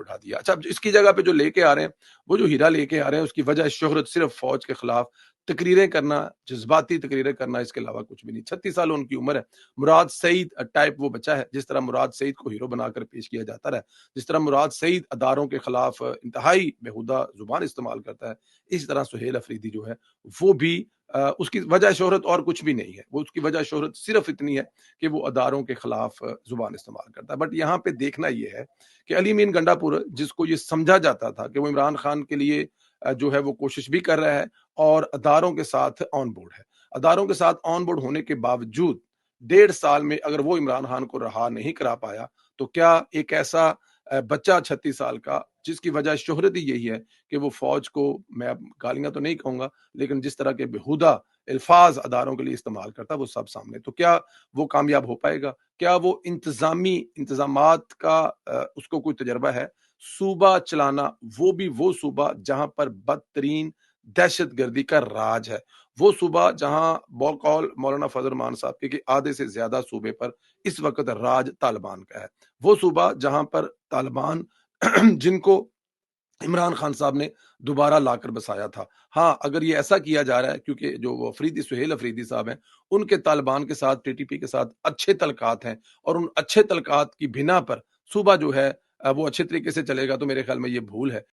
بھگا دیا۔ اچھا، اب اس کی جگہ پہ جو لے کے آ رہے ہیں، وہ جو ہیرا لے کے آ رہے ہیں، اس کی وجہ شہرت صرف فوج کے خلاف تقریریں کرنا، جذباتی تقریریں کرنا، اس کے علاوہ کچھ بھی نہیں۔ 36 سال ان کی عمر ہے۔ مراد سعید ٹائپ وہ بچہ ہے، جس طرح مراد سعید کو ہیرو بنا کر پیش کیا جاتا رہا، جس طرح مراد سعید اداروں کے خلاف انتہائی بیہودہ زبان استعمال کرتا ہے، اسی طرح سہیل افریدی جو ہے وہ بھی اس کی وجہ شہرت اور کچھ بھی نہیں ہے، وہ اس کی وجہ شہرت صرف اتنی ہے کہ وہ اداروں کے خلاف زبان استعمال کرتا ہے۔ بٹ یہاں پہ دیکھنا یہ ہے کہ علی مین گنڈا پور، جس کو یہ سمجھا جاتا تھا کہ وہ عمران خان کے لیے جو ہے وہ کوشش بھی کر رہا ہے اور اداروں کے ساتھ آن بورڈ ہے، اداروں کے ساتھ آن بورڈ ہونے کے باوجود 1.5 سال میں اگر وہ عمران خان کو رہا نہیں کرا پایا، تو کیا ایک ایسا بچہ 36 سال کا، جس کی وجہ شہرت ہی یہی ہے کہ وہ فوج کو، میں اب گالیاں تو نہیں کہوں گا، لیکن جس طرح کے بیہودہ الفاظ اداروں کے لیے استعمال کرتا وہ سب سامنے، تو کیا وہ کامیاب ہو پائے گا؟ کیا وہ انتظامات کا اس کو کوئی تجربہ ہے؟ صوبہ چلانا، وہ بھی وہ صوبہ جہاں پر بدترین دہشت گردی کا راج ہے، وہ صوبہ جہاں بقول مولانا فضل الرحمان صاحب کے کہ آدھے سے زیادہ صوبے پر اس وقت راج طالبان کا ہے، وہ صوبہ جہاں پر طالبان جن کو عمران خان صاحب نے دوبارہ لا کر بسایا تھا۔ ہاں، اگر یہ ایسا کیا جا رہا ہے، کیونکہ جو وہ سہیل افریدی صاحب ہیں، ان کے طالبان کے ساتھ، ٹی ٹی پی کے ساتھ اچھے تعلقات ہیں، اور ان اچھے تعلقات کی بنا پر صوبہ جو ہے وہ اچھے طریقے سے چلے گا، تو میرے خیال میں یہ بھول ہے۔